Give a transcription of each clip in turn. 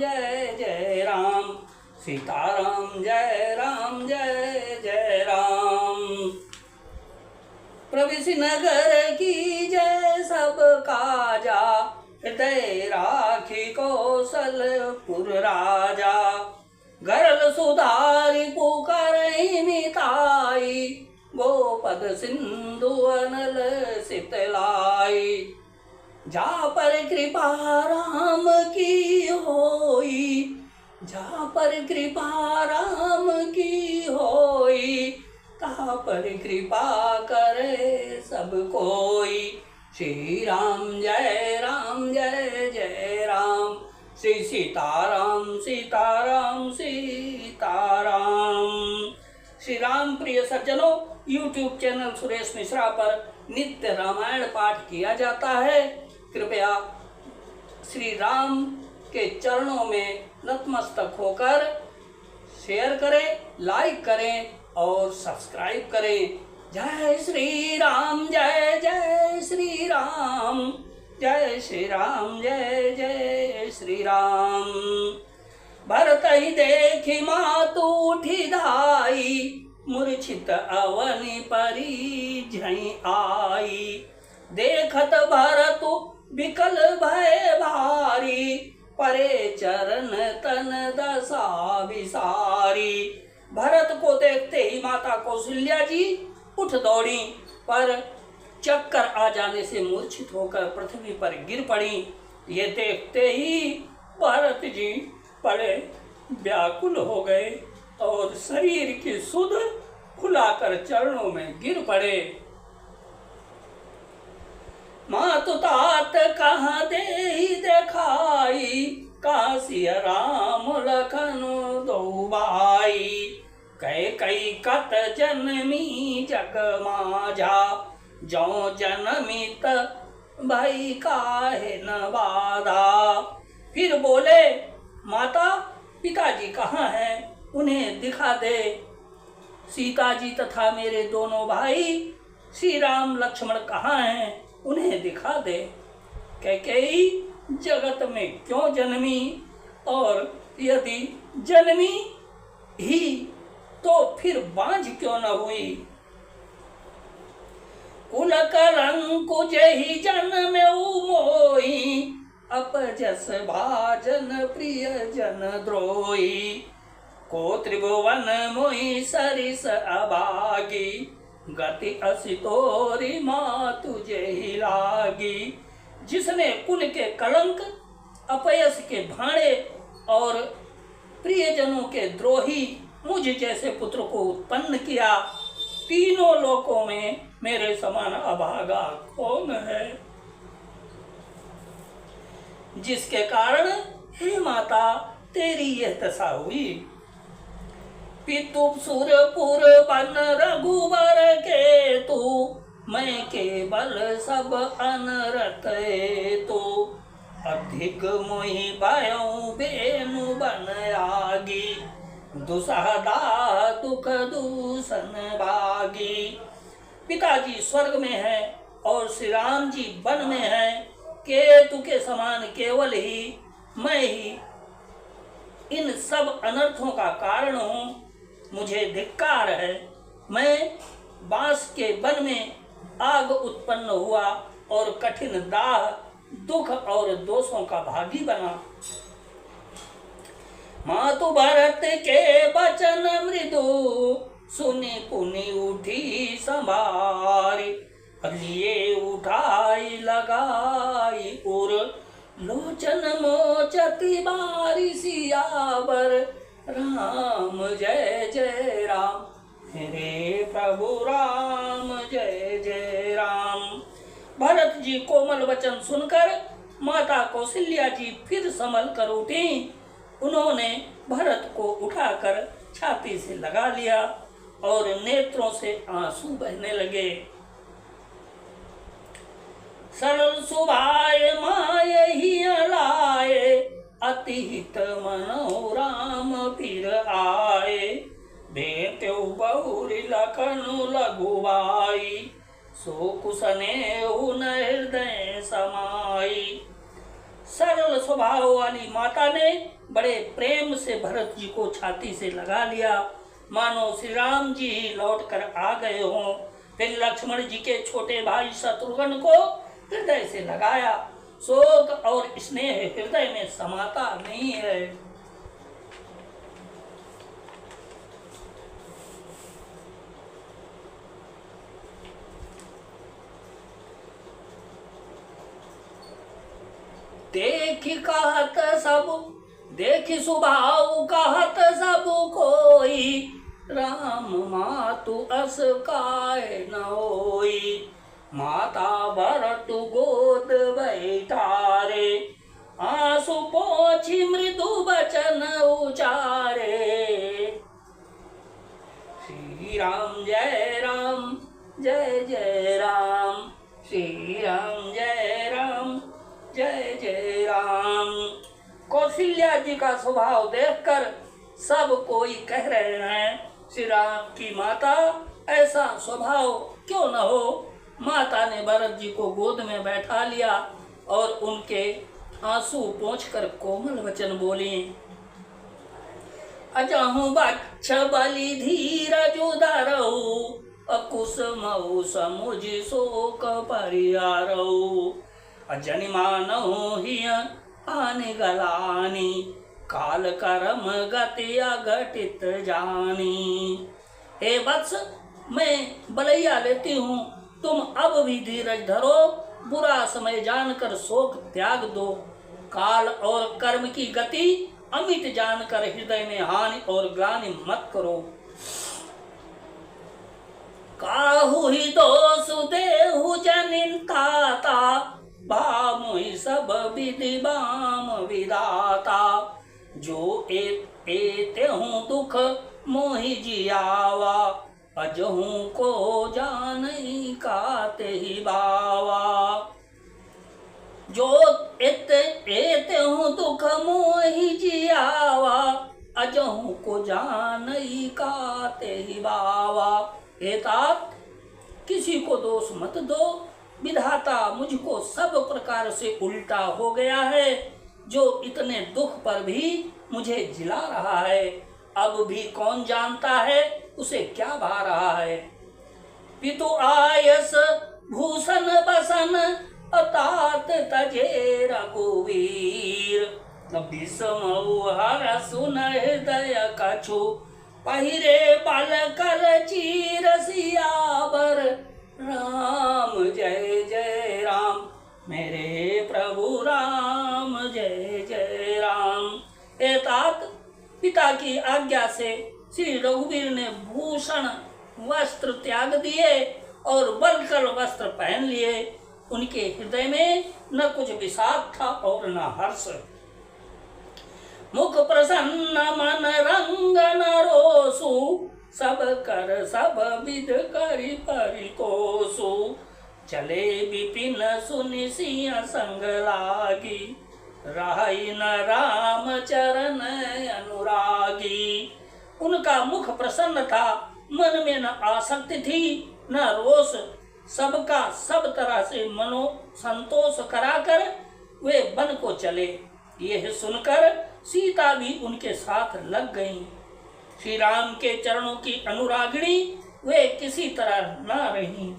जय जय राम। सीताराम जय राम जय जय राम। प्रविश नगर की जय सब काजा, हृदय राखी कौशलपुर राजा। गरल सुधारी पुकारहि मिताई, गोपद सिंधु अनल शीतलाई। जा पर कृपा राम की होई, जा पर कृपा राम की होई। ता पर कृपा करे सब कोई। श्री राम जय जय राम। श्री सीताराम सीताराम सीताराम। श्री राम प्रिय सज्जनों, YouTube चैनल सुरेश मिश्रा पर नित्य रामायण पाठ किया जाता है। कृपया श्री राम के चरणों में नतमस्तक होकर शेयर करें, लाइक करें और सब्सक्राइब करें। जय श्री राम जय जय श्री राम। जय श्री राम जय जय श्री राम। भरत ही देखी मातु उठी धाई, मूर्छित अवनि परी झई आई। देखत भरतु विकल भय भारी, परे चरण तन दशा विसारी। भरत को देखते ही माता कौशल्या जी उठ दौड़ी, पर चक्कर आ जाने से मूर्छित होकर पृथ्वी पर गिर पड़ी। ये देखते ही भरत जी बड़े व्याकुल हो गए और शरीर की सुध फुलाकर चरणों में गिर पड़े। मातु तात कहाँ देहि देखाई, काशी राम लखन दो भाई। कई कत जन्मी जग माजा, जो जन्मित भाई काहे न बाधा। फिर बोले, माता पिताजी कहाँ हैं, उन्हें दिखा दे। सीता जी तथा मेरे दोनों भाई श्री राम लक्ष्मण कहाँ हैं, उन्हें दिखा दे। कैकेयी जगत में क्यों जन्मी, और यदि जन्मी ही तो फिर बांझ क्यों न हुई। कुल कलंकु जहि जन्म्यउ मोहि, अपजस भाजन प्रिय जन द्रोही। को त्रिभुवन मोहि सरिस अभागी, गति असि तोरी मातु जेहि लागी। जिसने कुल के कलंक, अपयस के भाणे और प्रियजनों के द्रोही मुझ जैसे पुत्र को उत्पन्न किया, तीनों लोकों में मेरे समान अभागा कौन है। जिसके कारण हे माता तेरी यह दशा हुई। पितु सुरपुर बन रघुवर के तू, मैं केवल सब अनरत तो। अधिक मोहि भयउ बेनु बन आगी, दुसहदा दुख दूषण भागी। पिताजी स्वर्ग में है और श्री राम जी वन में है। केतु के समान केवल ही मैं ही इन सब अनर्थों का कारण हूँ। मुझे धिक्कार है। मैं बांस के वन में आग उत्पन्न हुआ और कठिन दाह, दुख और दोषों का भागी बना। मातु भरत के बचन मृदु, सुनी पुनि उठी संभारी। लिए उठाई लगाई उर, लोचन मोचती बारी सियावर। राम जय जय राम, हे प्रभु राम जय जय राम। भरत जी कोमल वचन सुनकर माता कौशल्या जी फिर संभल कर उठी। उन्होंने भरत को उठाकर छाती से लगा लिया और नेत्रों से आंसू बहने लगे। सरल सुभाए माय ही लाए, अतिहित मनो राम फिर आए। देत्यो बहुरी लखनु लघुबाई, सो कुसने हृदय समाई। सरल स्वभाव वाली माता ने बड़े प्रेम से भरत जी को छाती से लगा लिया, मानो श्री राम जी लौट कर आ गए हों। फिर लक्ष्मण जी के छोटे भाई शत्रुघ्न को हृदय से लगाया। शोक और स्नेह हृदय में समाता नहीं है। देखी कहत सब, देखी स्वभाव कहत सब कोई, राम मातु अस काय न होई। माता भरत गोद बैठारे, आंसू पोछी मृदु बचन उचारे। श्री राम जय राम जय जय राम, श्री राम जय राम जय जय राम। कौशल्या जी का स्वभाव देखकर सब कोई कह रहे हैं, श्री राम की माता ऐसा स्वभाव क्यों न हो। माता ने भरत जी को गोद में बैठा लिया और उनके आंसू पोंछकर कोमल वचन बोली। अजहु बक्ष बलि धीरज उदरहु, अकुश मऊ समुझ शोक परिहारहु। अजनि मानहु हिय आनि गलानी, काल कर्म गति अघटित जानी। हे वत्स, मैं बलैया लेती हूँ, तुम अब भी धीरज धरो, बुरा समय जानकर शोक त्याग दो। काल और कर्म की गति अमित जानकर हृदय में हानि और ग्लानि मत करो। काहु ही दोष देहु जनिन्ताता, भामुहि सब विधि बाम विधाता। जो एतेहु दुख मोहि जियावा, अजहू को जानई काते ही बावा। जो एतेहु दुख मोहि जियावा, अजहू को जानई काते ही बावा। हे तात, किसी को दोष मत दो, विधाता मुझको सब प्रकार से उल्टा हो गया है, जो इतने दुख पर भी मुझे जिला रहा है। अब भी कौन जानता है उसे क्या भा रहा है। पितु आयस भूषण बसन, अतात तजे रघुवीर। विषमऊ हर सुन हृदय कछु, पहिरे बल कर चीर सियावर। राम जय जय राम, मेरे प्रभु राम जय जय राम। हे तात, पिता की आज्ञा से श्री रघुवीर ने भूषण वस्त्र त्याग दिए और बलकर वस्त्र पहन लिए। उनके हृदय में न कुछ विषाद था और न हर्ष। मुख प्रसन्न मन रंग न रोसु, सब कर सब विध करि परितोषु। चले विपिन सुनि सिंह संग लागी, राही न राम चरण अनुरागी। उनका मुख प्रसन्न था, मन में न आसक्ति थी न रोष। सबका सब तरह से मनो संतोष कराकर वे वन को चले। यह सुनकर सीता भी उनके साथ लग गईं। श्री राम के चरणों की अनुरागिणी वे किसी तरह न रहीं।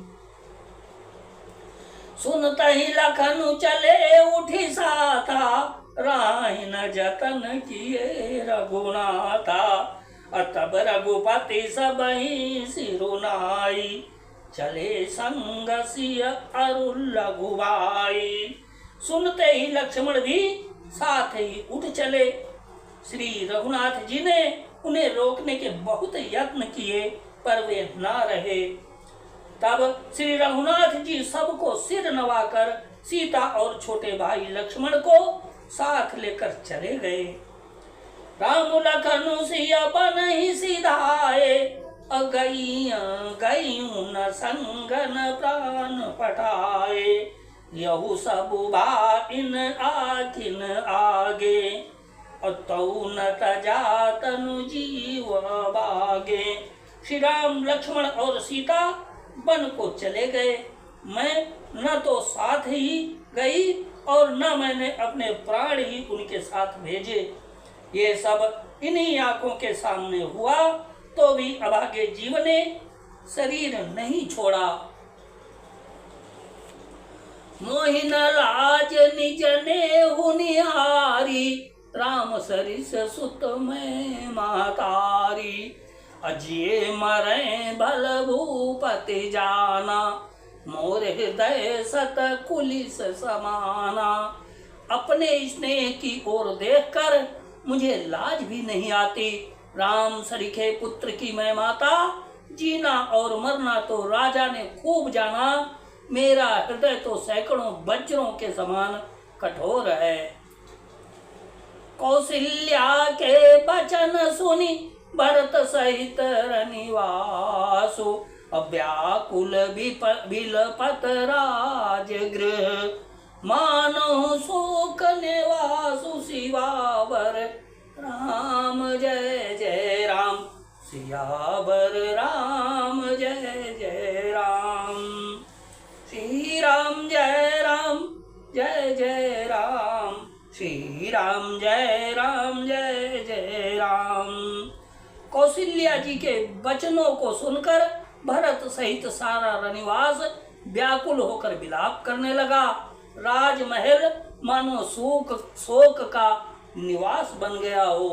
सुनता ही लखन चले उठी साथा, राही न जतन किए रघुनाथा। तब रघुपति सबहि सिरुनाई, चले संग सिय अरु लघुबाई। सुनते ही लक्ष्मण भी साथ ही उठ चले। श्री रघुनाथ जी ने उन्हें रोकने के बहुत यत्न किए, पर वे न रहे। तब श्री रघुनाथ जी सबको सिर नवाकर सीता और छोटे भाई लक्ष्मण को साथ लेकर चले गए। राम लखन सिया बनहि सिधाए, गईं न संगन प्राण पठाए। यहु सब भाइन आखिन आगे, तौ न तजा तनु जीव बागे। श्री राम लक्ष्मण और सीता वन को चले गए। मैं न तो साथ ही गई और न मैंने अपने प्राण ही उनके साथ भेजे। ये सब इन्हीं आंखों के सामने हुआ तो भी अभागे जीव ने शरीर नहीं छोड़ा। मोहिन लाज निज ने हुनिहारी, राम सरिस सुत में महतारी। अजिए मरे भल भूपति जाना, मोर हृदय सत कुलिस समाना। अपने स्नेह की ओर देखकर मुझे लाज भी नहीं आती। राम सरीखे पुत्र की मैं माता, जीना और मरना तो राजा ने खूब जाना। मेरा हृदय तो सैकड़ों वज्रों के समान कठोर है। कौशल्या के वचन सुनी भरत सहित रनिवासु, व्याकुल बिलपत राजगृह। मानो शोक निवासु सियावर राम जय जय राम, सियावर राम जय जय राम। श्री राम जय राम जय जय राम, श्री राम जय राम जय जय राम। कौशल्या जी के वचनों को सुनकर भरत सहित सारा रनिवास व्याकुल होकर विलाप करने लगा। राजमहल मानो शोक का निवास बन गया हो।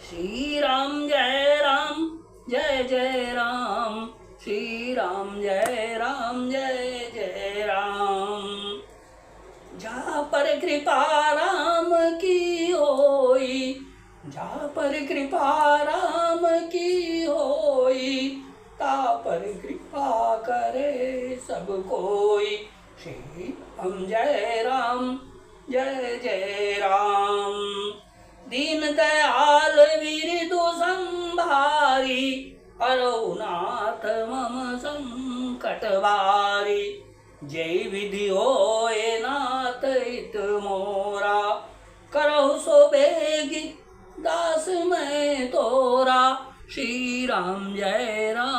श्री राम जय राम जय जय राम, श्री राम जय राम जय जय राम। जा पर कृपा राम की होई, जा पर कृपा राम की होई, ता पर कृपा करे सब कोई। श्री राम जय राम जय जय राम। दीन दयाल विरधु संभारी, अरहुनाथ मम संकट बारी। जय विधि होए नाथ हित मोरा, करहु सो बेगी दास मैं तोरा। श्री राम जय राम